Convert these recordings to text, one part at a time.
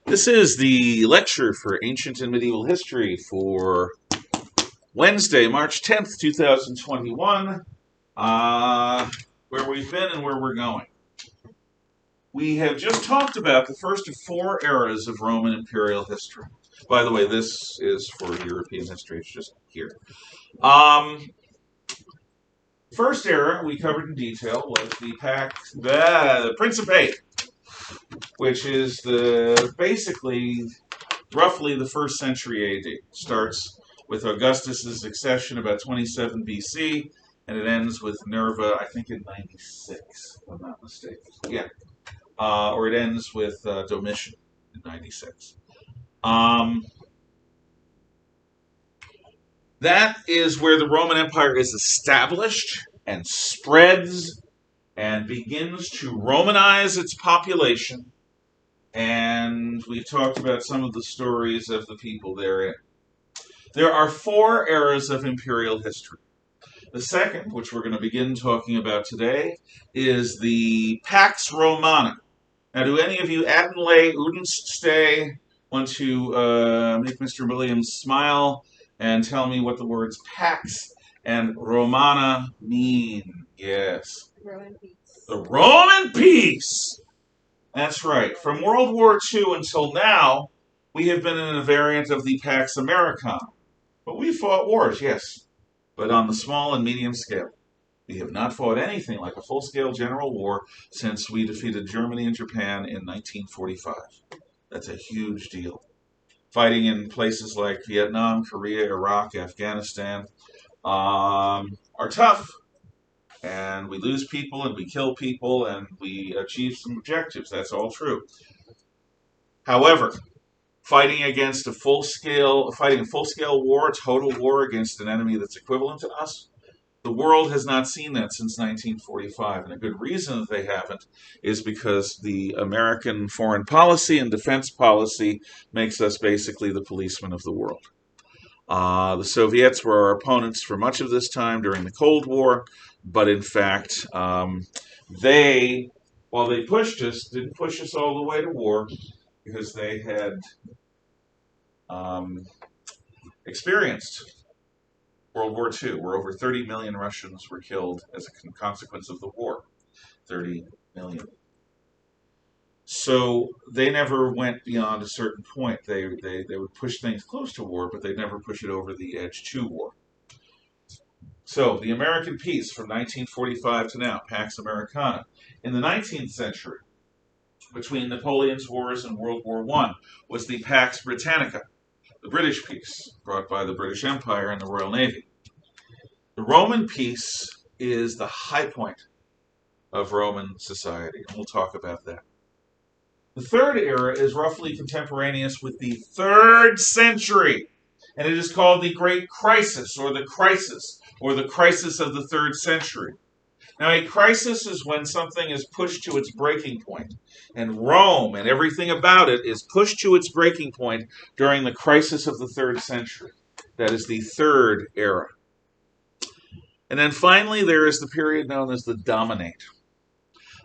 This is the lecture for Ancient and Medieval History for Wednesday, March 10th, 2021, where we've been and where we're going. We have just talked about the first of four eras of Roman imperial history. By the way, this is for European history, it's just here. First era we covered in detail was the Principate, which is basically roughly the 1st century AD. Starts with Augustus's accession about 27 BC, and it ends with Nerva, I think in 96, if I'm not mistaken. Yeah. Or it ends with Domitian in 96. That is where the Roman Empire is established and spreads and begins to Romanize its population. And we've talked about some of the stories of the people therein. There are four eras of imperial history. The second, which we're going to begin talking about today, is the Pax Romana. Now, do any of you Addenlay, Udenstay want to make Mr. Williams smile and tell me what the words Pax and Romana mean? Yes. Roman peace. The Roman peace! That's right. From World War II until now, we have been in a variant of the Pax Americana. But we fought wars, yes, but on the small and medium scale. We have not fought anything like a full-scale general war since we defeated Germany and Japan in 1945. That's a huge deal. Fighting in places like Vietnam, Korea, Iraq, Afghanistan are tough. And we lose people and we kill people and we achieve some objectives. That's all true. However, fighting a full-scale war, a total war against an enemy that's equivalent to us, the world has not seen that since 1945. And a good reason that they haven't is because the American foreign policy and defense policy makes us basically the policemen of the world. The Soviets were our opponents for much of this time during the Cold War, but in fact, while they pushed us, didn't push us all the way to war because they had experienced World War II, where over 30 million Russians were killed as a consequence of the war. 30 million. So they never went beyond a certain point. They would push things close to war, but they'd never push it over the edge to war. So the American peace from 1945 to now, Pax Americana. In the 19th century, between Napoleon's wars and World War I, was the Pax Britannica, the British peace, brought by the British Empire and the Royal Navy. The Roman peace is the high point of Roman society, and we'll talk about that. The third era is roughly contemporaneous with the 3rd century, and it is called the Great Crisis, or the crisis of the 3rd century. Now, a crisis is when something is pushed to its breaking point, and Rome and everything about it is pushed to its breaking point during the crisis of the 3rd century. That is the 3rd era. And then finally, there is the period known as the Dominate.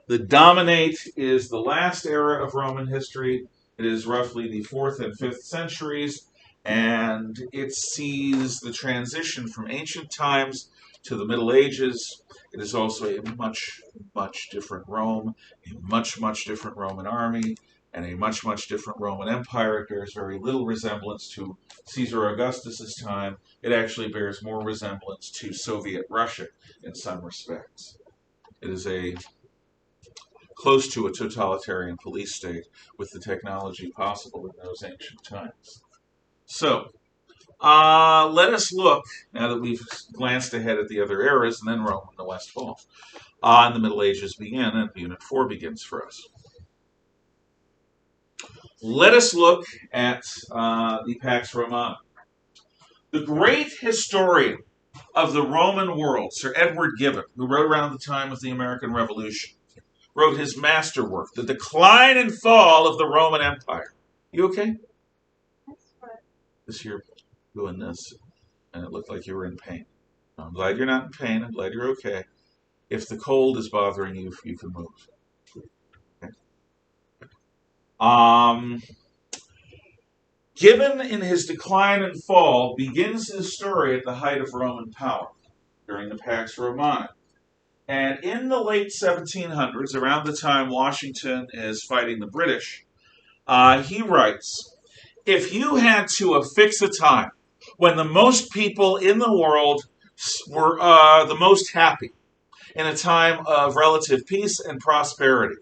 The Dominate is the last era of Roman history. It is roughly the 4th and 5th centuries, and it sees the transition from ancient times to the Middle Ages. It is also a much, much different Rome, a much, much different Roman army, and a much, much different Roman Empire. It bears very little resemblance to Caesar Augustus's time. It actually bears more resemblance to Soviet Russia in some respects. It is close to a totalitarian police state with the technology possible in those ancient times. So, let us look, now that we've glanced ahead at the other eras, and then Rome and the West falls, and the Middle Ages begin, and Unit 4 begins for us. Let us look at the Pax Romana. The great historian of the Roman world, Sir Edward Gibbon, who wrote around the time of the American Revolution, wrote his masterwork, The Decline and Fall of the Roman Empire. You okay? This year doing this, and it looked like you were in pain. I'm glad you're not in pain. I'm glad you're okay. If the cold is bothering you, you can move. Okay. Gibbon, in his Decline and Fall, begins his story at the height of Roman power during the Pax Romana. And in the late 1700s, around the time Washington is fighting the British, he writes, if you had to affix a time when the most people in the world were the most happy, in a time of relative peace and prosperity,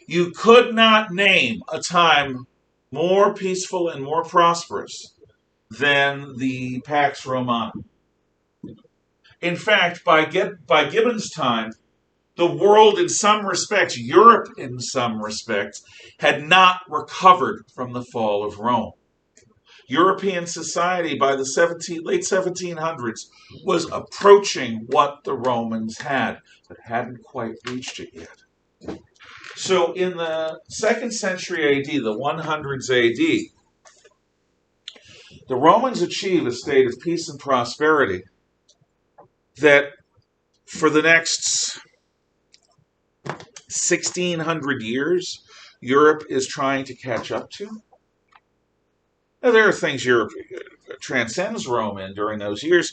you could not name a time more peaceful and more prosperous than the Pax Romana. In fact, by Gibbon's time, the world in some respects, Europe in some respects, had not recovered from the fall of Rome. European society by the late 1700s was approaching what the Romans had, but hadn't quite reached it yet. So in the 2nd century AD, the 100s AD, the Romans achieve a state of peace and prosperity that for the next 1600 years, Europe is trying to catch up to. Now, there are things Europe transcends Rome in during those years,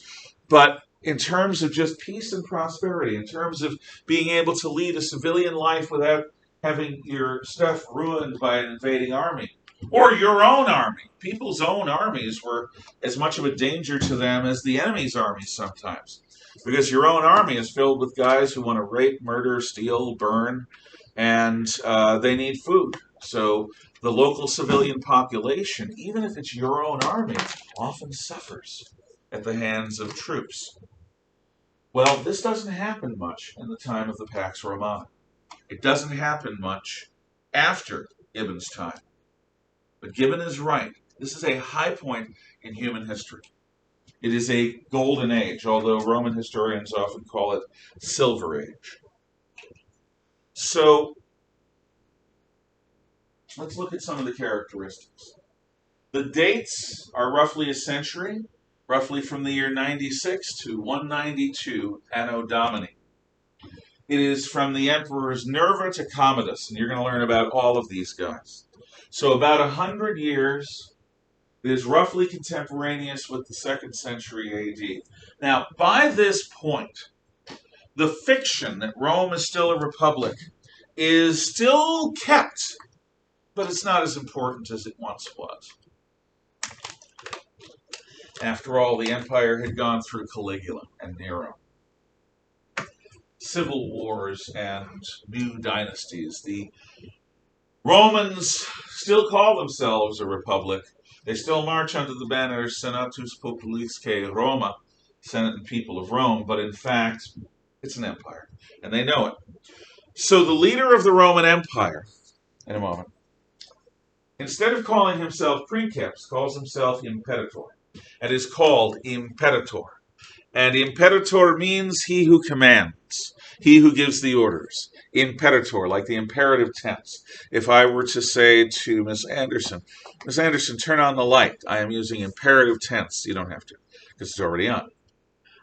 but in terms of just peace and prosperity, in terms of being able to lead a civilian life without having your stuff ruined by an invading army, or your own army. People's own armies were as much of a danger to them as the enemy's armies sometimes, because your own army is filled with guys who want to rape, murder, steal, burn, and they need food. So the local civilian population, even if it's your own army, often suffers at the hands of troops. Well, this doesn't happen much in the time of the Pax Romana. It doesn't happen much after Gibbon's time. But Gibbon is right. This is a high point in human history. It is a golden age, although Roman historians often call it Silver Age. So, let's look at some of the characteristics. The dates are roughly a century, roughly from the year 96 to 192 Anno Domini. It is from the emperors Nerva to Commodus, and you're going to learn about all of these guys. So about 100 years. It is roughly contemporaneous with the 2nd century AD. Now, by this point, the fiction that Rome is still a republic is still kept, but it's not as important as it once was. After all, the empire had gone through Caligula and Nero, civil wars and new dynasties. The Romans still call themselves a republic. They still march under the banner Senatus Populisque Roma, Senate and People of Rome, but in fact, it's an empire, and they know it. So the leader of the Roman Empire, in a moment, instead of calling himself Princeps, calls himself Impeditory, and is called Impeditor. And Impeditor means he who commands, he who gives the orders. Impeditor, like the imperative tense. If I were to say to Miss Anderson, turn on the light, I am using imperative tense. You don't have to, because it's already on.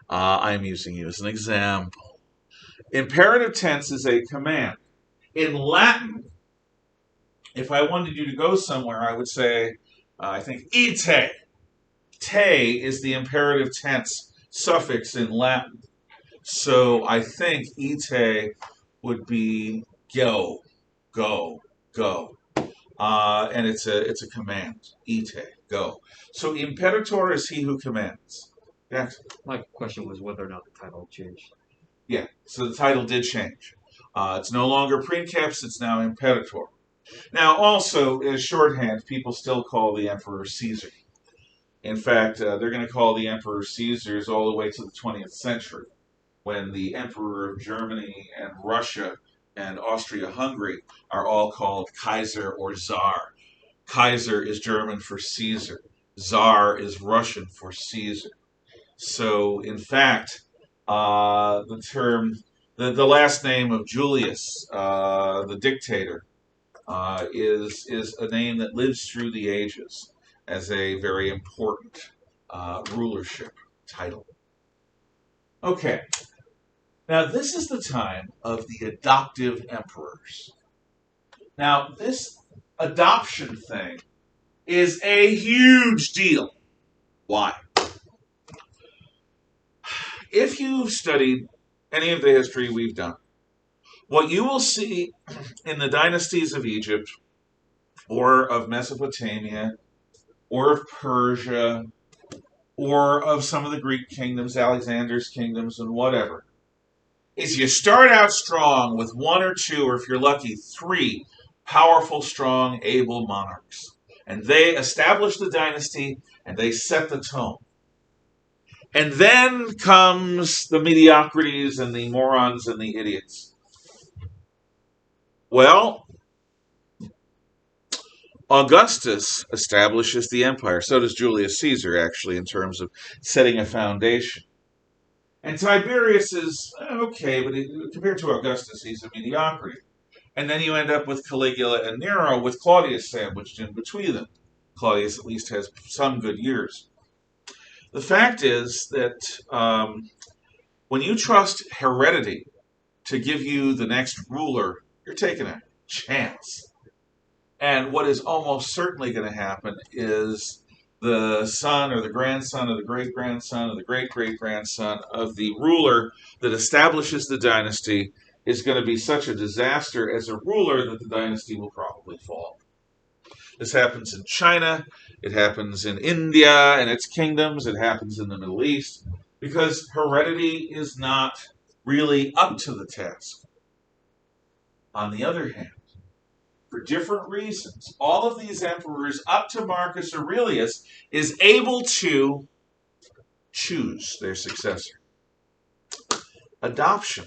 I am using you as an example. Imperative tense is a command. In Latin, if I wanted you to go somewhere, I would say, I think, ite. Te is the imperative tense suffix in Latin. So I think ite would be go, go, go. And it's a command. Ite, go. So imperator is he who commands. Yes? My question was whether or not the title changed. Yeah, so the title did change. It's no longer Princeps, it's now Impeditor. Now, also, as shorthand, people still call the emperor Caesar. In fact, they're going to call the emperor Caesars all the way to the 20th century, when the emperor of Germany and Russia and Austria-Hungary are all called Kaiser or Tsar. Kaiser is German for Caesar. Tsar is Russian for Caesar. So, in fact, the term, the last name of Julius, the dictator, is a name that lives through the ages as a very important rulership title. Okay. Now, this is the time of the adoptive emperors. Now, this adoption thing is a huge deal. Why? If you've studied any of the history we've done, what you will see in the dynasties of Egypt or of Mesopotamia or of Persia or of some of the Greek kingdoms, Alexander's kingdoms, and whatever, is you start out strong with one or two, or if you're lucky, three powerful, strong, able monarchs. And they establish the dynasty and they set the tone. And then comes the mediocrities and the morons and the idiots. Well, Augustus establishes the empire. So does Julius Caesar, actually, in terms of setting a foundation. And Tiberius is okay, but compared to Augustus, he's a mediocrity. And then you end up with Caligula and Nero, with Claudius sandwiched in between them. Claudius at least has some good years. The fact is that when you trust heredity to give you the next ruler, you're taking a chance. And what is almost certainly going to happen is the son or the grandson or the great-grandson or the great-great-grandson of the ruler that establishes the dynasty is going to be such a disaster as a ruler that the dynasty will probably fall. This happens in China, it happens in India and its kingdoms, it happens in the Middle East, because heredity is not really up to the task. On the other hand, for different reasons, all of these emperors up to Marcus Aurelius is able to choose their successor. Adoption.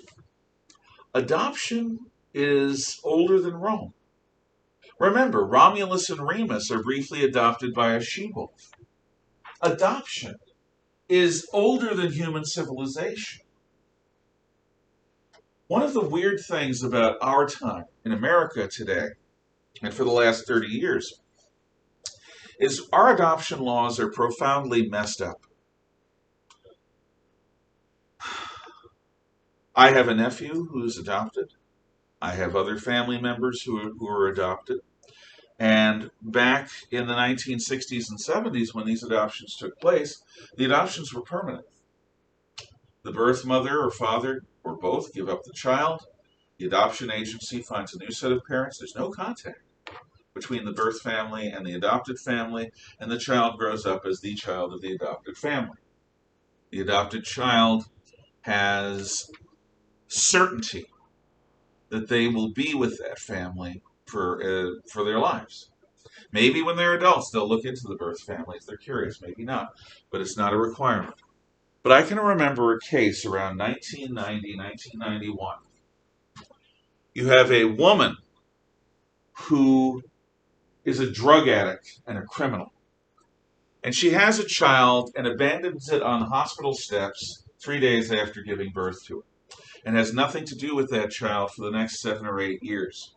Adoption is older than Rome. Remember, Romulus and Remus are briefly adopted by a she-wolf. Adoption is older than human civilization. One of the weird things about our time in America today, and for the last 30 years, is our adoption laws are profoundly messed up. I have a nephew who's adopted. I have other family members who are adopted. And back in the 1960s and 70s, when these adoptions took place, the adoptions were permanent. The birth mother or father or both give up the child. The adoption agency finds a new set of parents. There's no contact between the birth family and the adopted family, and the child grows up as the child of the adopted family. The adopted child has certainty that they will be with that family for their lives. Maybe when they're adults, they'll look into the birth family if they're curious. Maybe not, but it's not a requirement. But I can remember a case around 1990, 1991. You have a woman who is a drug addict and a criminal. And she has a child and abandons it on hospital steps 3 days after giving birth to it, and has nothing to do with that child for the next 7 or 8 years.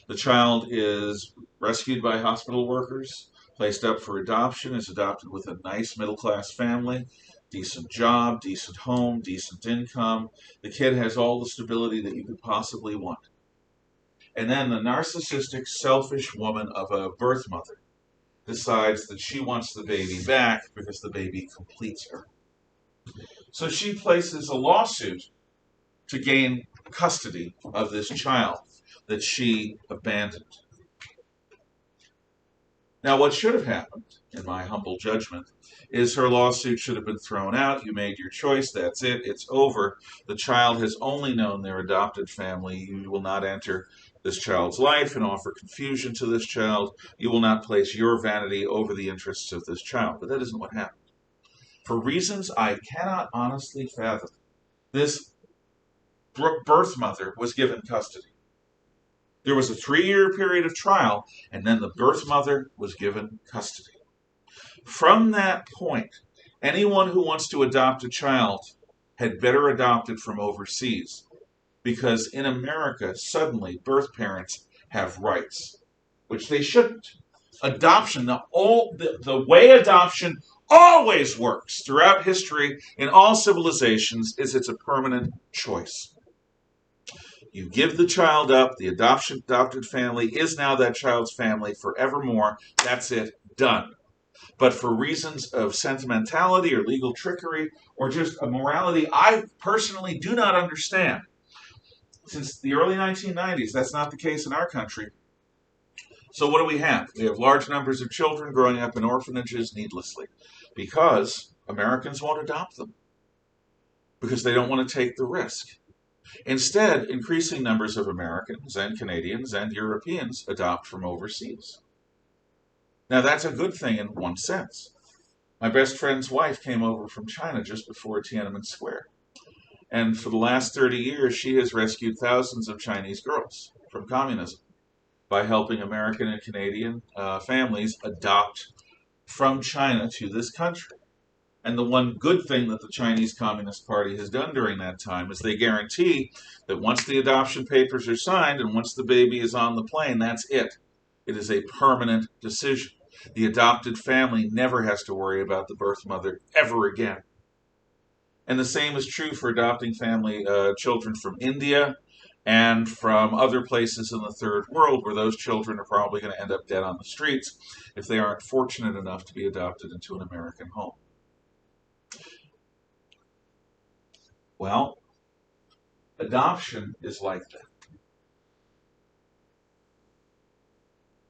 The child is rescued by hospital workers, placed up for adoption, is adopted with a nice middle-class family, decent job, decent home, decent income. The kid has all the stability that you could possibly want. And then the narcissistic, selfish woman of a birth mother decides that she wants the baby back because the baby completes her. So she places a lawsuit to gain custody of this child that she abandoned. Now, what should have happened, in my humble judgment, is her lawsuit should have been thrown out. You made your choice. That's it. It's over. The child has only known their adopted family. You will not enter this child's life and offer confusion to this child. You will not place your vanity over the interests of this child. But that isn't what happened. For reasons I cannot honestly fathom, this birth mother was given custody. There was a 3-year period of trial, and then the birth mother was given custody. From that point, anyone who wants to adopt a child had better adopt it from overseas, because in America, suddenly, birth parents have rights, which they shouldn't. Adoption, the way adoption always works throughout history in all civilizations, is it's a permanent choice. You give the child up, the adopted family is now that child's family forevermore. That's it, done. But for reasons of sentimentality or legal trickery or just a morality I personally do not understand, since the early 1990s, that's not the case in our country. So what do we have? We have large numbers of children growing up in orphanages needlessly because Americans won't adopt them because they don't want to take the risk. Instead, increasing numbers of Americans and Canadians and Europeans adopt from overseas. Now, that's a good thing in one sense. My best friend's wife came over from China just before Tiananmen Square. And for the last 30 years, she has rescued thousands of Chinese girls from communism by helping American and Canadian families adopt from China to this country. And the one good thing that the Chinese Communist Party has done during that time is they guarantee that once the adoption papers are signed and once the baby is on the plane, that's it. It is a permanent decision. The adopted family never has to worry about the birth mother ever again. And the same is true for adopting children from India and from other places in the third world where those children are probably going to end up dead on the streets if they aren't fortunate enough to be adopted into an American home. Well, adoption is like that.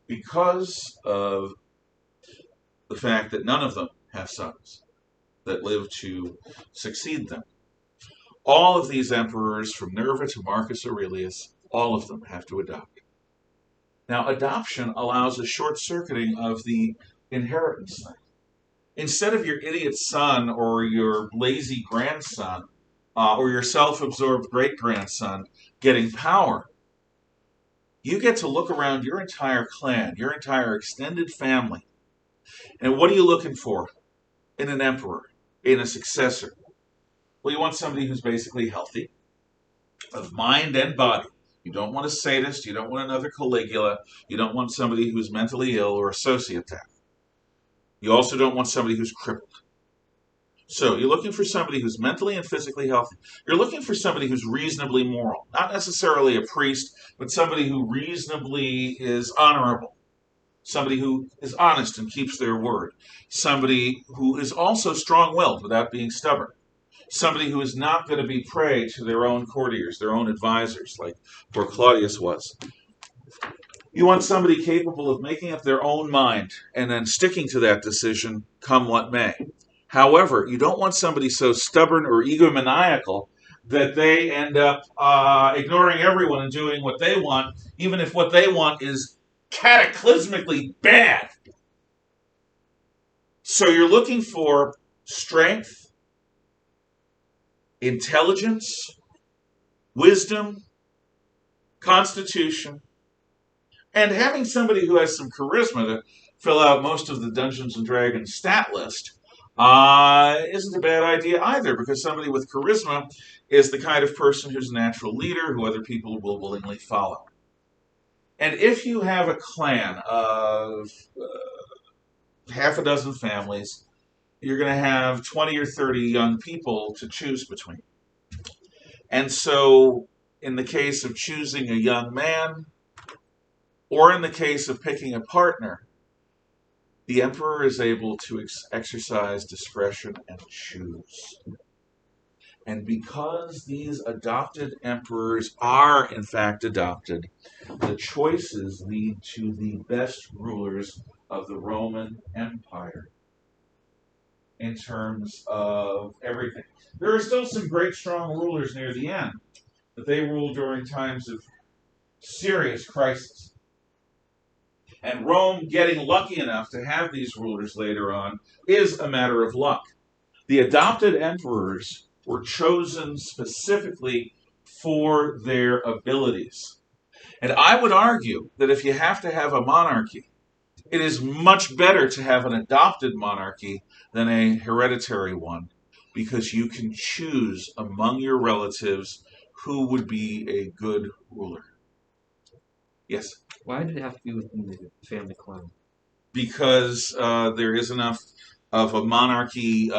Because of the fact that none of them have sons that live to succeed them, all of these emperors, from Nerva to Marcus Aurelius, all of them have to adopt. Now, adoption allows a short-circuiting of the inheritance thing. Instead of your idiot son or your lazy grandson or your self-absorbed great-grandson getting power, you get to look around your entire clan, your entire extended family. And what are you looking for in an emperor, in a successor? Well, you want somebody who's basically healthy, of mind and body. You don't want a sadist. You don't want another Caligula. You don't want somebody who's mentally ill or a sociopath. You also don't want somebody who's crippled. So you're looking for somebody who's mentally and physically healthy. You're looking for somebody who's reasonably moral. Not necessarily a priest, but somebody who reasonably is honorable. Somebody who is honest and keeps their word. Somebody who is also strong-willed without being stubborn. Somebody who is not going to be prey to their own courtiers, their own advisors, like poor Claudius was. You want somebody capable of making up their own mind and then sticking to that decision come what may. However, you don't want somebody so stubborn or egomaniacal that they end up ignoring everyone and doing what they want, even if what they want is cataclysmically bad. So you're looking for strength, intelligence, wisdom, constitution, and having somebody who has some charisma to fill out most of the Dungeons and Dragons stat list isn't a bad idea either, because somebody with charisma is the kind of person who's a natural leader who other people will willingly follow. And if you have a clan of half a dozen families, you're going to have 20 or 30 young people to choose between. And so, in the case of choosing a young man, or in the case of picking a partner, the emperor is able to exercise discretion and choose. And because these adopted emperors are, in fact, adopted, the choices lead to the best rulers of the Roman Empire in terms of everything. There are still some great, strong rulers near the end, but they rule during times of serious crisis. And Rome getting lucky enough to have these rulers later on is a matter of luck. The adopted emperors were chosen specifically for their abilities. And I would argue that if you have to have a monarchy, it is much better to have an adopted monarchy than a hereditary one, because you can choose among your relatives who would be a good ruler. Yes? Why did it have to be within the family clan? Because there is enough of a monarchy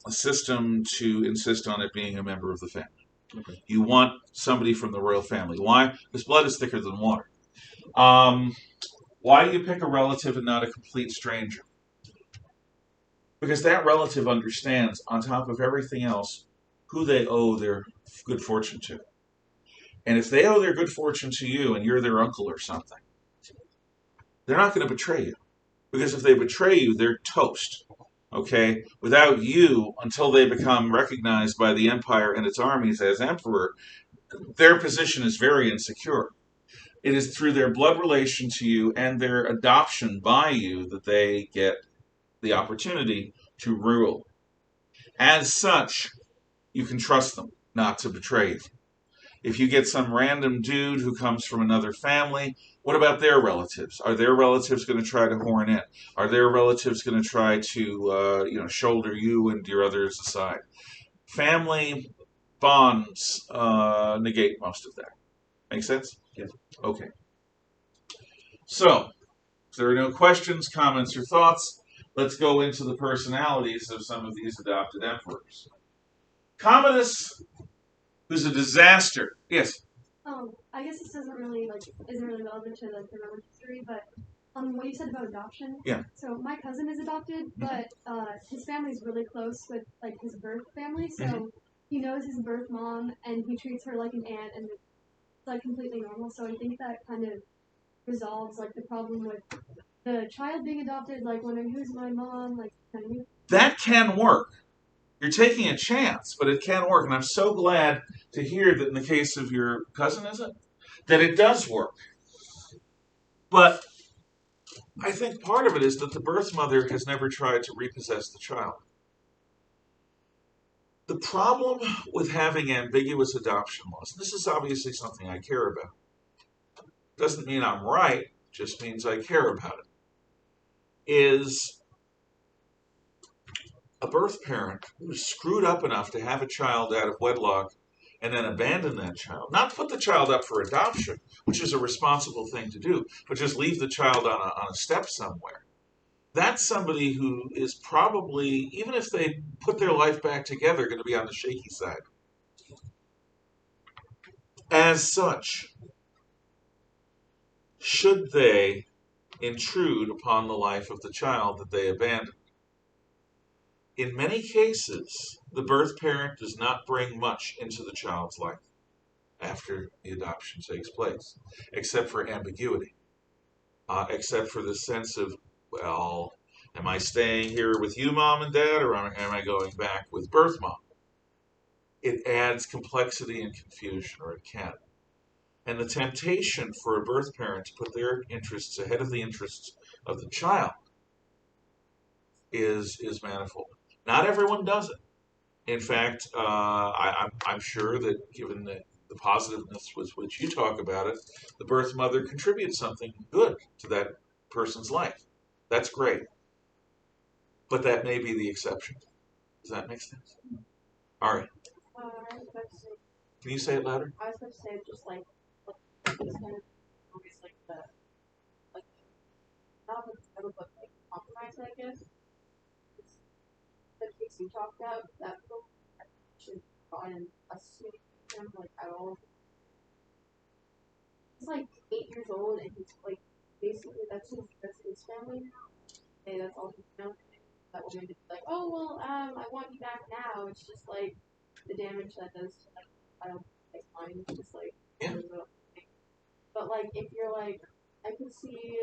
system to insist on it being a member of the family. Okay. You want somebody from the royal family. Why? Because blood is thicker than water. Why do you pick a relative and not a complete stranger? Because that relative understands, on top of everything else, who they owe their good fortune to. And if they owe their good fortune to you and you're their uncle or something, they're not going to betray you. Because if they betray you, they're toast. Okay? Without you, until they become recognized by the empire and its armies as emperor, their position is very insecure. It is through their blood relation to you and their adoption by you that they get the opportunity to rule. As such, you can trust them not to betray you. If you get some random dude who comes from another family, what about their relatives? Are their relatives going to try to horn in? Are their relatives going to try to, shoulder you and your others aside? Family bonds negate most of that. Make sense? Yes. Okay. So, if there are no questions, comments, or thoughts, let's go into the personalities of some of these adopted emperors. Commodus, who's a disaster. Yes. I guess this isn't really relevant to the Roman history, but what you said about adoption. Yeah. So my cousin is adopted, but his family's really close with like his birth family, so he knows his birth mom and he treats her like an aunt, and it's like completely normal. So I think that kind of resolves like the problem with the child being adopted, like wondering who's my mom, like kind of. That can work. You're taking a chance, but it can work. And I'm so glad to hear that in the case of your cousin, is it? That it does work. But I think part of it is that the birth mother has never tried to repossess the child. The problem with having ambiguous adoption laws, this is obviously something I care about. Doesn't mean I'm right, just means I care about it, is a birth parent who's screwed up enough to have a child out of wedlock and then abandon that child, not put the child up for adoption, which is a responsible thing to do, but just leave the child on a step somewhere. That's somebody who is probably, even if they put their life back together, going to be on the shaky side. As such, should they intrude upon the life of the child that they abandoned? In many cases, the birth parent does not bring much into the child's life after the adoption takes place, except for ambiguity, except for the sense of, well, am I staying here with you, mom and dad, or am I going back with birth mom? It adds complexity and confusion, or it can. And the temptation for a birth parent to put their interests ahead of the interests of the child is manifold. Not everyone does it. In fact, I'm sure that given the positiveness with which you talk about it, the birth mother contributes something good to that person's life. That's great. But that may be the exception. Does that make sense? All right. Can you say it louder? I was about to say just like this kind of always like not but like compromise, I guess. The case you talked about, that book should gotten a sweet him like at all. He's like 8 years old and he's like basically that's his family now. Okay, that's all he's known. That woman be like, oh well, I want you back now. It's just like the damage that does to like I don't like mine. It's just like but like if you're like I could see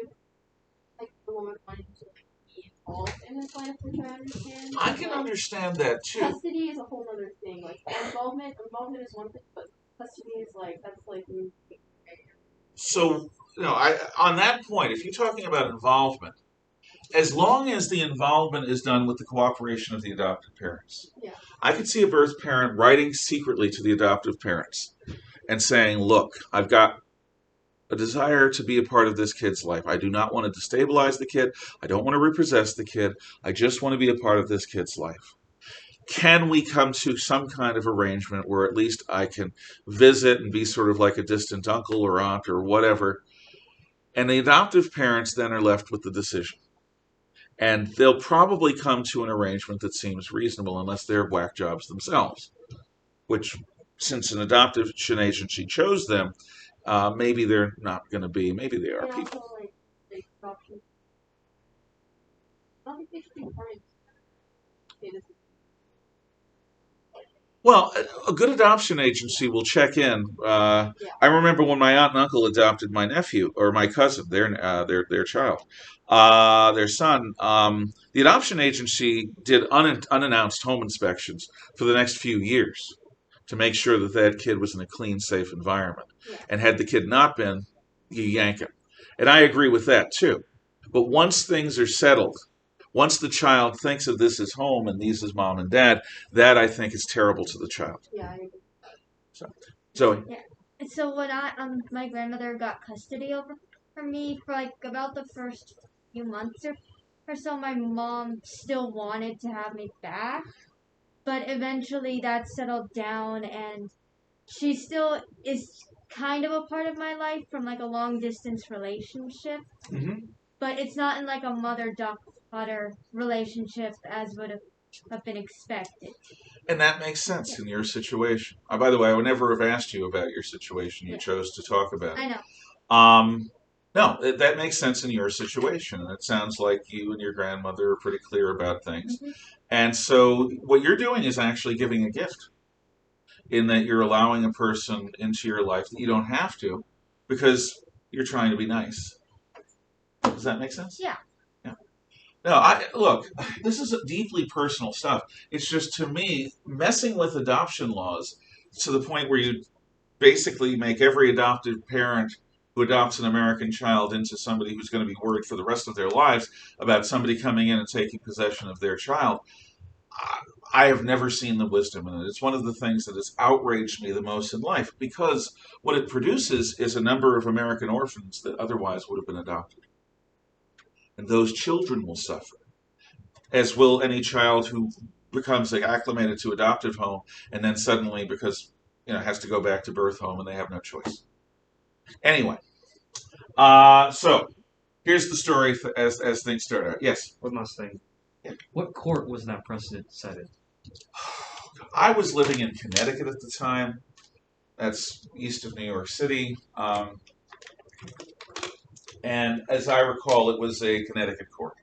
like the woman wanting to like be involved in his life, which I understand. I can understand that too. Custody is a whole other thing. Like involvement is one thing, but custody is like that's like so on that point, if you're talking about involvement, as long as the involvement is done with the cooperation of the adoptive parents, I could see a birth parent writing secretly to the adoptive parents and saying, look, I've got a desire to be a part of this kid's life. I do not want to destabilize the kid. I don't want to repossess the kid. I just want to be a part of this kid's life. Can we come to some kind of arrangement where at least I can visit and be sort of like a distant uncle or aunt or whatever? And the adoptive parents then are left with the decision. And they'll probably come to an arrangement that seems reasonable unless they're whack jobs themselves, which since an adoption agency chose them, maybe they're not going to be. Maybe they are And people. also, like adoption. I don't think they should be permanent. Okay, this is Well, a good adoption agency will check in. Yeah. I remember when my aunt and uncle adopted my nephew or my cousin, their child, their son. The adoption agency did unannounced home inspections for the next few years to make sure that that kid was in a clean, safe environment. Yeah. And had the kid not been, you yank him. And I agree with that too. But once things are settled, once the child thinks of this as home and these as mom and dad, that I think is terrible to the child. yeah. I agree. Zoe. So when my grandmother got custody over from me for like about the first few months or so, my mom still wanted to have me back, but eventually that settled down, and she still is kind of a part of my life from like a long distance relationship, Mm-hmm. but it's not in like a mother daughter relationship as would have been expected. And that makes sense in your situation. By the way, I would never have asked you about your situation. You chose to talk about I it. know. No, that makes sense in your situation. And it sounds like you and your grandmother are pretty clear about things. Mhm. And so what you're doing is actually giving a gift in that you're allowing a person into your life that you don't have to because you're trying to be nice. Does that make sense? Yeah. No, look, this is deeply personal stuff. It's just, to me, messing with adoption laws to the point where you basically make every adoptive parent who adopts an American child into somebody who's going to be worried for the rest of their lives about somebody coming in and taking possession of their child. I have never seen the wisdom in it. It's one of the things that has outraged me the most in life because what it produces is a number of American orphans that otherwise would have been adopted. And those children will suffer, as will any child who becomes acclimated to adoptive home and then suddenly, because has to go back to birth home and they have no choice. Anyway, so here's the story as things start out. Yes. One last thing. Yeah. What court was that precedent set in? I was living in Connecticut at the time. That's east of New York City. And as I recall, it was a Connecticut court.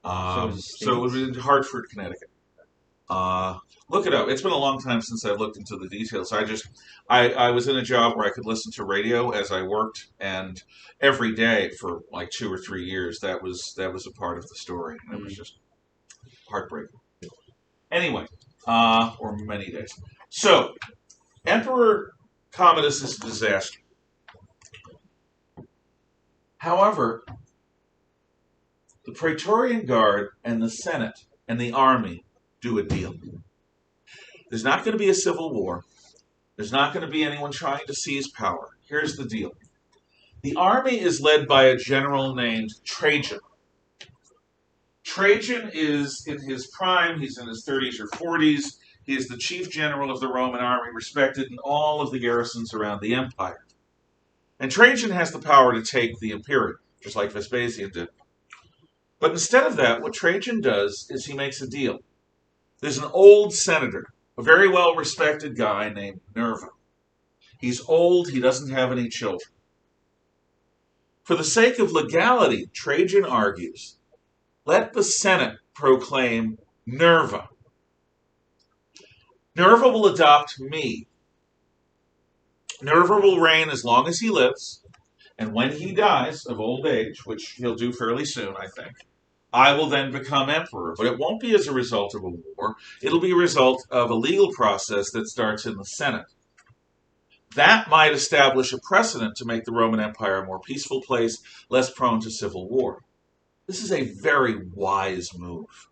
So it was in Hartford, Connecticut. Look it up. It's been a long time since I looked into the details. I was in a job where I could listen to radio as I worked, and every day for like 2 or 3 years, that was a part of the story. And it was just heartbreaking. Anyway, or many days. So, Emperor Commodus is a disaster. However, the Praetorian Guard and the Senate and the army do a deal. There's not going to be a civil war. There's not going to be anyone trying to seize power. Here's the deal. The army is led by a general named Trajan. Trajan is in his prime. He's in his 30s or 40s. He is the chief general of the Roman army, respected in all of the garrisons around the empire. And Trajan has the power to take the imperium, just like Vespasian did. But instead of that, what Trajan does is he makes a deal. There's an old senator, a very well-respected guy named Nerva. He's old, he doesn't have any children. For the sake of legality, Trajan argues, let the Senate proclaim Nerva. Nerva will adopt me. Nerva will reign as long as he lives, and when he dies of old age, which he'll do fairly soon, I think, I will then become emperor. But it won't be as a result of a war. It'll be a result of a legal process that starts in the Senate. That might establish a precedent to make the Roman Empire a more peaceful place, less prone to civil war. This is a very wise move.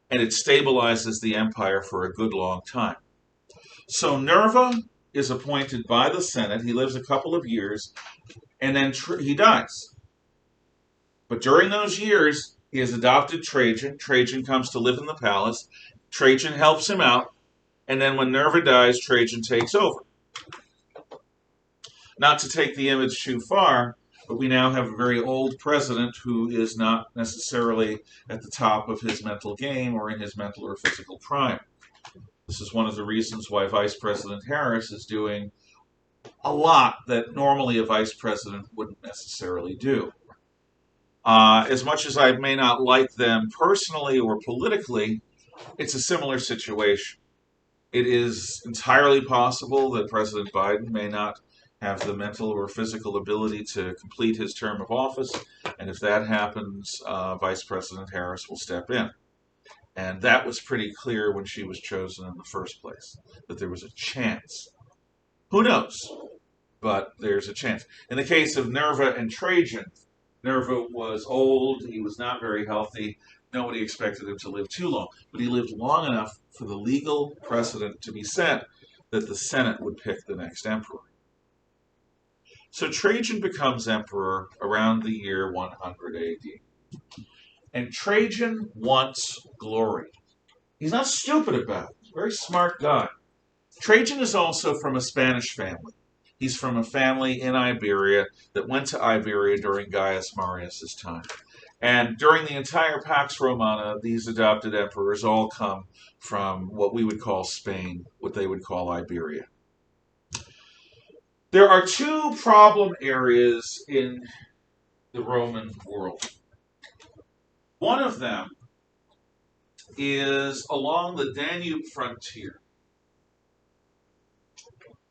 And it stabilizes the empire for a good long time. So Nerva is appointed by the Senate. He lives a couple of years, and then he dies. But during those years, he has adopted Trajan. Trajan comes to live in the palace. Trajan helps him out. And then when Nerva dies, Trajan takes over. Not to take the image too far, but we now have a very old president who is not necessarily at the top of his mental game or in his mental or physical prime. This is one of the reasons why Vice President Harris is doing a lot that normally a vice president wouldn't necessarily do. As much as I may not like them personally or politically, it's a similar situation. It is entirely possible that President Biden may not have the mental or physical ability to complete his term of office, and if that happens, Vice President Harris will step in. And that was pretty clear when she was chosen in the first place, that there was a chance. Who knows? But there's a chance. In the case of Nerva and Trajan, Nerva was old, he was not very healthy, nobody expected him to live too long, but he lived long enough for the legal precedent to be set that the Senate would pick the next emperor. So Trajan becomes emperor around the year 100 AD. And Trajan wants glory. He's not stupid about it. He's a very smart guy. Trajan is also from a Spanish family. He's from a family in Iberia that went to Iberia during Gaius Marius' time. And during the entire Pax Romana, these adopted emperors all come from what we would call Spain, what they would call Iberia. There are two problem areas in the Roman world. One of them is along the Danube frontier.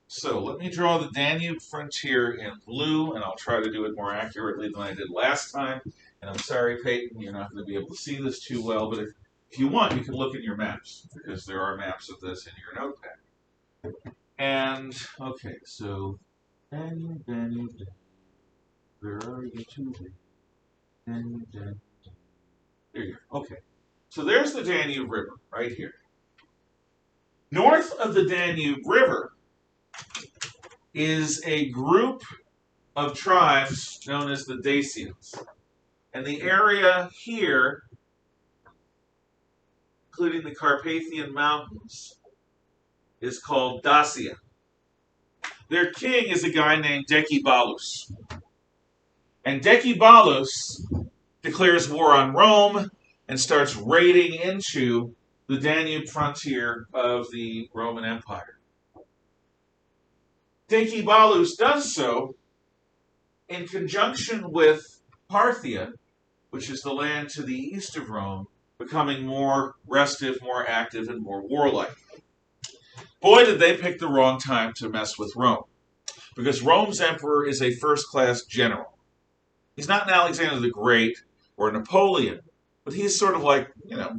So let me draw the Danube frontier in blue, and I'll try to do it more accurately than I did last time. And I'm sorry, Peyton, you're not going to be able to see this too well, but if you want, you can look in your maps, because there are maps of this in your notepad. And, okay, so Danube, Danube, Danube. Where are you today? Danube, Danube. There you go. Okay. So there's the Danube River, right here. North of the Danube River is a group of tribes known as the Dacians. And the area here, including the Carpathian Mountains, is called Dacia. Their king is a guy named Decebalus. And Decebalus declares war on Rome and starts raiding into the Danube frontier of the Roman Empire. Decebalus does so in conjunction with Parthia, which is the land to the east of Rome, becoming more restive, more active, and more warlike. Boy, did they pick the wrong time to mess with Rome, because Rome's emperor is a first-class general. He's not an Alexander the Great or Napoleon, but he's sort of like,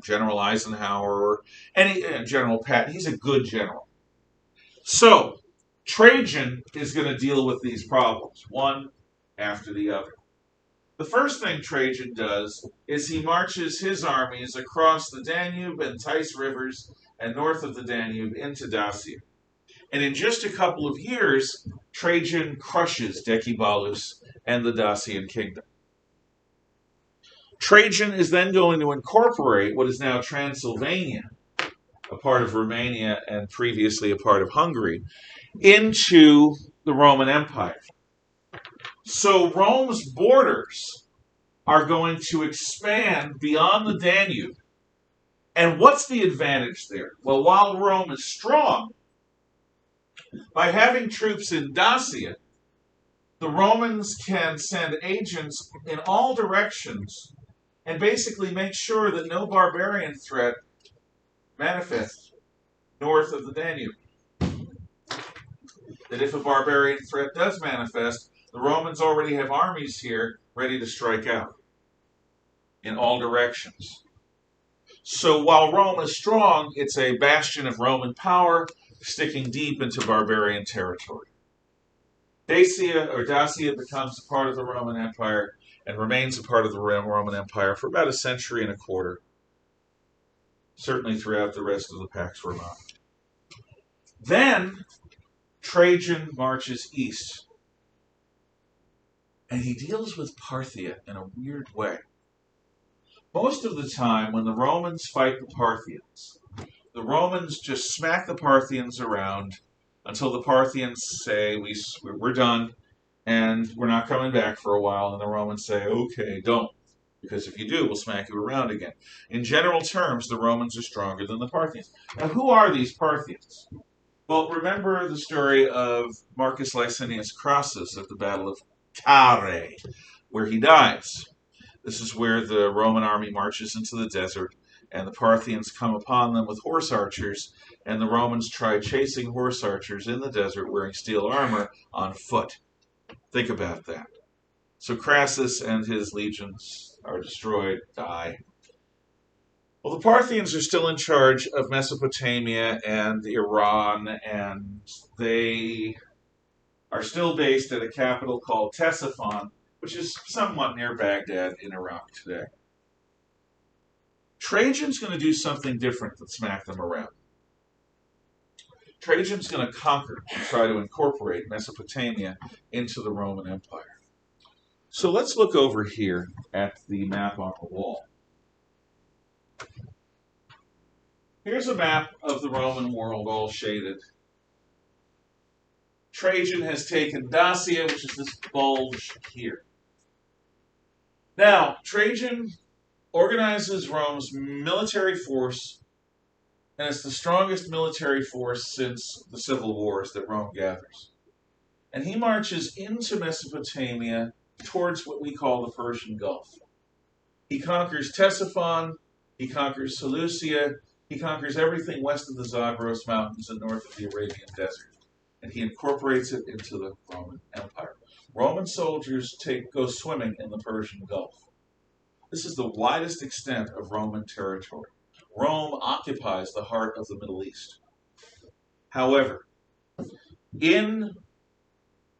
General Eisenhower or any General Patton. He's a good general. So, Trajan is going to deal with these problems, one after the other. The first thing Trajan does is he marches his armies across the Danube and Theiss rivers and north of the Danube into Dacia. And in just a couple of years, Trajan crushes Decebalus and the Dacian kingdom. Trajan is then going to incorporate what is now Transylvania, a part of Romania and previously a part of Hungary, into the Roman Empire. So Rome's borders are going to expand beyond the Danube. And what's the advantage there? Well, while Rome is strong, by having troops in Dacia, the Romans can send agents in all directions and basically make sure that no barbarian threat manifests north of the Danube. That if a barbarian threat does manifest, the Romans already have armies here ready to strike out in all directions. So while Rome is strong, it's a bastion of Roman power sticking deep into barbarian territory. Dacia becomes a part of the Roman Empire and remains a part of the Roman Empire for about a century and a quarter, certainly throughout the rest of the Pax Romana. Then Trajan marches east, and he deals with Parthia in a weird way. Most of the time, when the Romans fight the Parthians, the Romans just smack the Parthians around until the Parthians say, we're done, and we're not coming back for a while, and the Romans say, okay, don't. Because if you do, we'll smack you around again. In general terms, the Romans are stronger than the Parthians. Now, who are these Parthians? Well, remember the story of Marcus Licinius Crassus at the Battle of Tare, where he dies. This is where the Roman army marches into the desert, and the Parthians come upon them with horse archers, and the Romans try chasing horse archers in the desert wearing steel armor on foot. Think about that. So Crassus and his legions are destroyed, die. Well, the Parthians are still in charge of Mesopotamia and Iran, and they are still based at a capital called Ctesiphon, which is somewhat near Baghdad in Iraq today. Trajan's going to do something different than smack them around. Trajan's going to conquer and try to incorporate Mesopotamia into the Roman Empire. So let's look over here at the map on the wall. Here's a map of the Roman world, all shaded. Trajan has taken Dacia, which is this bulge here. Now, Trajan organizes Rome's military force, and it's the strongest military force since the civil wars that Rome gathers. And he marches into Mesopotamia towards what we call the Persian Gulf. He conquers Ctesiphon, he conquers Seleucia, he conquers everything west of the Zagros Mountains and north of the Arabian Desert, and he incorporates it into the Roman Empire. Roman soldiers go swimming in the Persian Gulf. This is the widest extent of Roman territory. Rome occupies the heart of the Middle East. However, in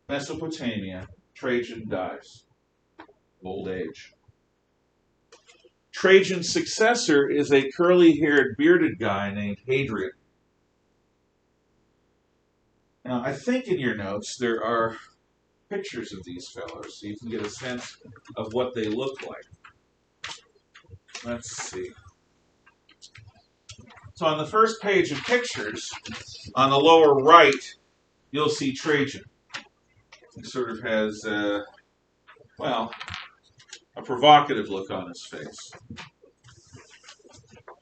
Mesopotamia, Trajan dies of old age. Trajan's successor is a curly-haired, bearded guy named Hadrian. Now, I think in your notes there are pictures of these fellows, so you can get a sense of what they look like. Let's see. So on the first page of pictures, on the lower right, you'll see Trajan. He sort of has, well, a provocative look on his face.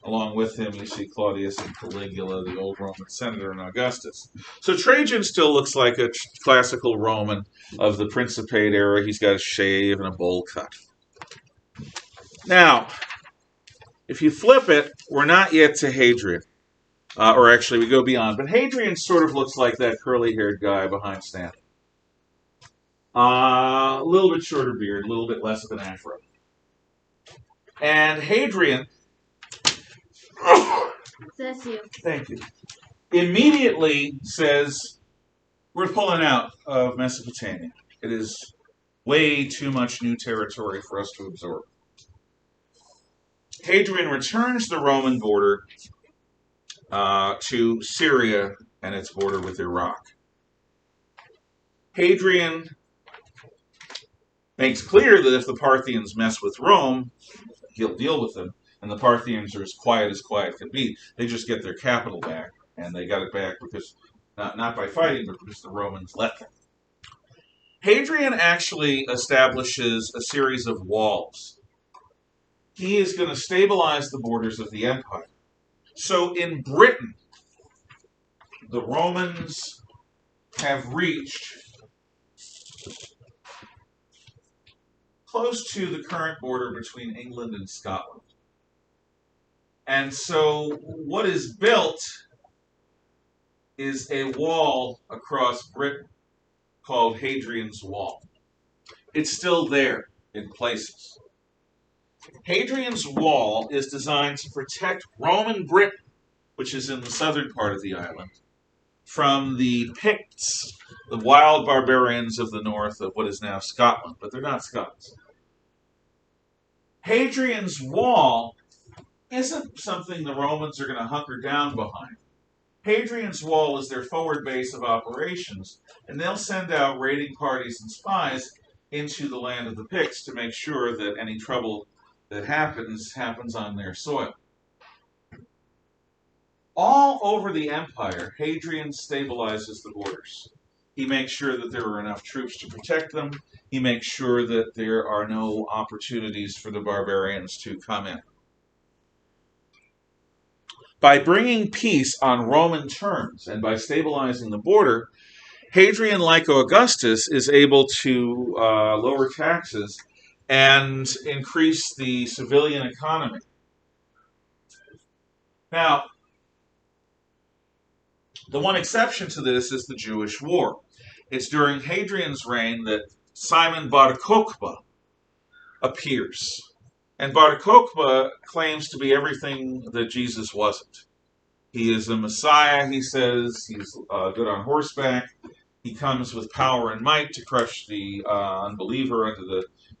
Along with him, you see Claudius and Caligula, the old Roman senator, and Augustus. So Trajan still looks like a classical Roman of the Principate era. He's got a shave and a bowl cut. Now, if you flip it, we're not yet to Hadrian. Or actually, we go beyond. But Hadrian sort of looks like that curly-haired guy behind Stan. A little bit shorter beard, a little bit less of an afro. And Hadrian, Bless you. thank you, immediately says, we're pulling out of Mesopotamia. It is way too much new territory for us to absorb. Hadrian returns the Roman border to Syria and its border with Iraq. Hadrian makes clear that if the Parthians mess with Rome, he'll deal with them, and the Parthians are as quiet can be. They just get their capital back, and they got it back because not by fighting, but because the Romans let them. Hadrian actually establishes a series of walls. He is going to stabilize the borders of the empire. So in Britain, the Romans have reached close to the current border between England and Scotland. And so what is built is a wall across Britain called Hadrian's Wall. It's still there in places. Hadrian's Wall is designed to protect Roman Britain, which is in the southern part of the island, from the Picts, the wild barbarians of the north of what is now Scotland, but they're not Scots. Hadrian's Wall isn't something the Romans are going to hunker down behind. Hadrian's Wall is their forward base of operations, and they'll send out raiding parties and spies into the land of the Picts to make sure that any trouble that happens on their soil. All over the empire, Hadrian stabilizes the borders. He makes sure that there are enough troops to protect them. He makes sure that there are no opportunities for the barbarians to come in. By bringing peace on Roman terms and by stabilizing the border, Hadrian, like Augustus, is able to lower taxes and increase the civilian economy. Now, the one exception to this is the Jewish War. It's during Hadrian's reign that Simon Bar Kokhba appears. And Bar Kokhba claims to be everything that Jesus wasn't. He is a Messiah, he says. He's good on horseback. He comes with power and might to crush the unbeliever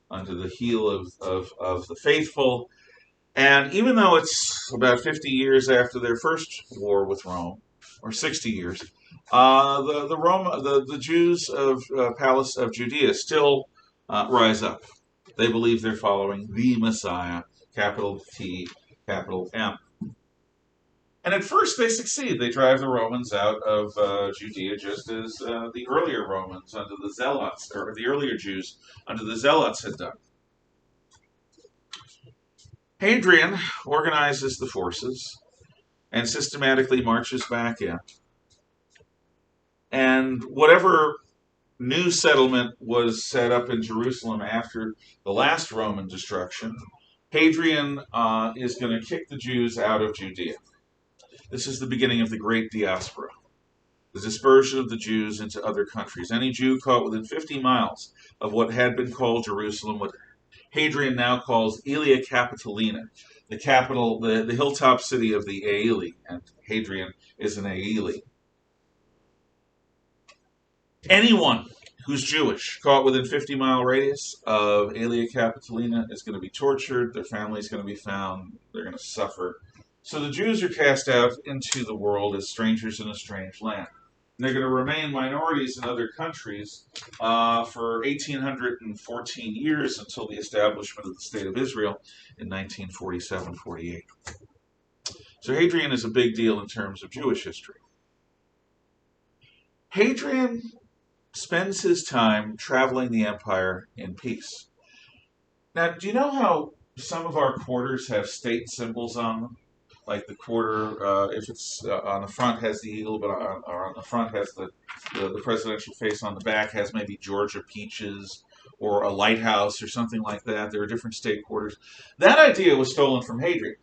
under the heel of the faithful. And even though it's about 50 years after their first war with Rome, or 60 years, the Jews of Judea still rise up. They believe they're following the Messiah, capital T, capital M. And at first they succeed. They drive the Romans out of Judea, just as the earlier Romans under the Zealots, or the earlier Jews under the Zealots had done. Hadrian organizes the forces and systematically marches back in. And whatever new settlement was set up in Jerusalem after the last Roman destruction, Hadrian is going to kick the Jews out of Judea. This is the beginning of the Great Diaspora, the dispersion of the Jews into other countries. Any Jew caught within 50 miles of what had been called Jerusalem, what Hadrian now calls Aelia Capitolina, the capital, the hilltop city of the Aeli, and Hadrian is an Aeli. Anyone who's Jewish caught within 50-mile radius of Aelia Capitolina is going to be tortured, their family is going to be found, they're going to suffer. So the Jews are cast out into the world as strangers in a strange land. And they're going to remain minorities in other countries for 1,814 years until the establishment of the State of Israel in 1947-48. So Hadrian is a big deal in terms of Jewish history. Hadrian spends his time traveling the empire in peace. Now, do you know how some of our quarters have state symbols on them? Like the quarter, if it's on the front has the eagle, but on the front has the presidential face. On the back has maybe Georgia peaches or a lighthouse or something like that. There are different state quarters. That idea was stolen from Hadrian.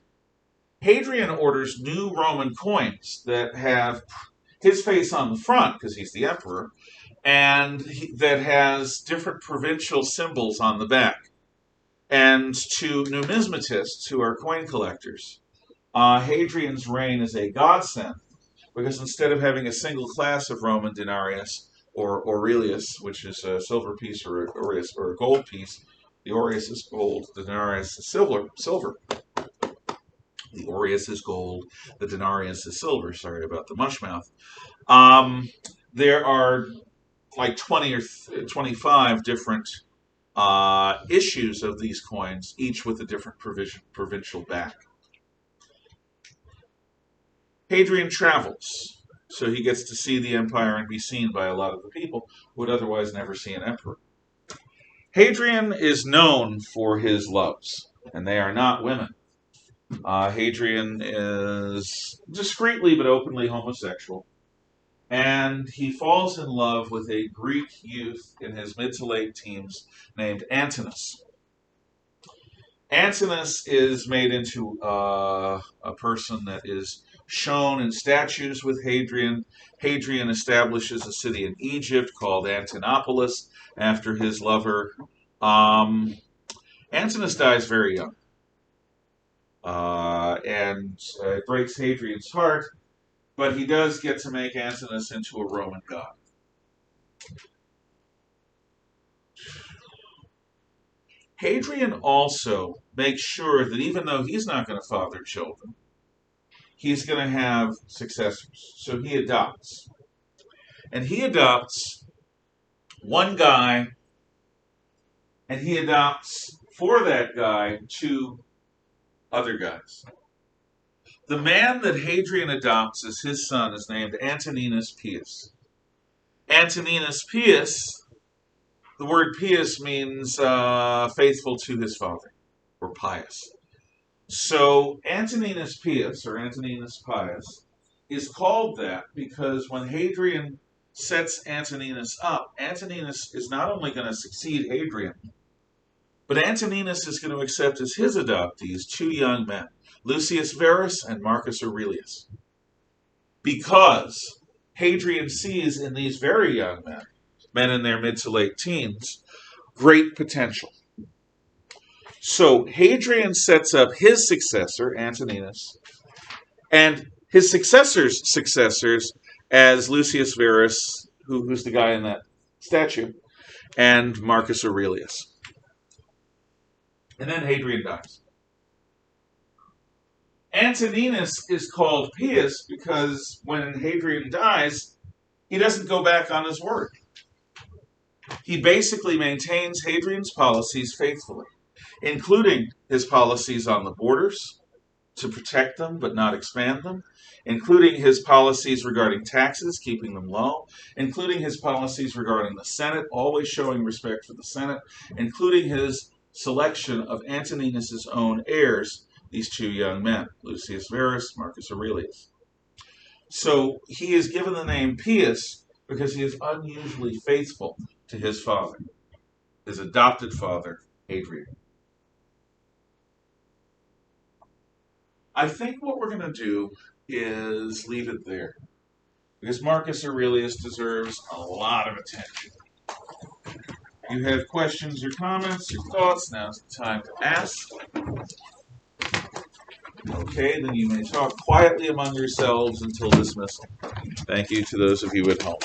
Hadrian orders new Roman coins that have his face on the front, because he's the emperor, and that has different provincial symbols on the back. And to numismatists, who are coin collectors, Hadrian's reign is a godsend, because instead of having a single class of Roman denarius, or aurelius, which is a silver piece or aureus, or a gold piece, the aureus is gold, the denarius is silver. The aureus is gold, the denarius is silver. Sorry about the mush mouth. There are like 20 or 25 different issues of these coins, each with a different provincial back. Hadrian travels, so he gets to see the empire and be seen by a lot of the people who would otherwise never see an emperor. Hadrian is known for his loves, and they are not women. Hadrian is discreetly but openly homosexual, and he falls in love with a Greek youth in his mid to late teens named Antoninus. Antoninus is made into a person that is shown in statues with Hadrian. Hadrian establishes a city in Egypt called Antinopolis after his lover. Antoninus dies very young. And it breaks Hadrian's heart, but he does get to make Antoninus into a Roman god. Hadrian also makes sure that even though he's not going to father children, he's going to have successors. So he adopts. And he adopts one guy, and he adopts for that guy 2 other guys. The man that Hadrian adopts as his son is named Antoninus Pius. Antoninus Pius, the word Pius means faithful to his father, or pious. So Antoninus Pius, or Antoninus Pius, is called that because when Hadrian sets Antoninus up, Antoninus is not only going to succeed Hadrian, but Antoninus is going to accept as his adoptees two young men, Lucius Verus and Marcus Aurelius. Because Hadrian sees in these very young men, men in their mid to late teens, great potential. So Hadrian sets up his successor, Antoninus, and his successors as Lucius Verus, who's the guy in that statue, and Marcus Aurelius. And then Hadrian dies. Antoninus is called Pius because when Hadrian dies, he doesn't go back on his word. He basically maintains Hadrian's policies faithfully, including his policies on the borders to protect them but not expand them, including his policies regarding taxes, keeping them low, including his policies regarding the Senate, always showing respect for the Senate, including his selection of Antoninus' own heirs, these two young men, Lucius Verus, Marcus Aurelius. So he is given the name Pius because he is unusually faithful to his father, his adopted father, Hadrian. I think what we're going to do is leave it there, because Marcus Aurelius deserves a lot of attention. If you have questions or comments or thoughts, now's the time to ask. Okay, then you may talk quietly among yourselves until dismissal. Thank you to those of you at home.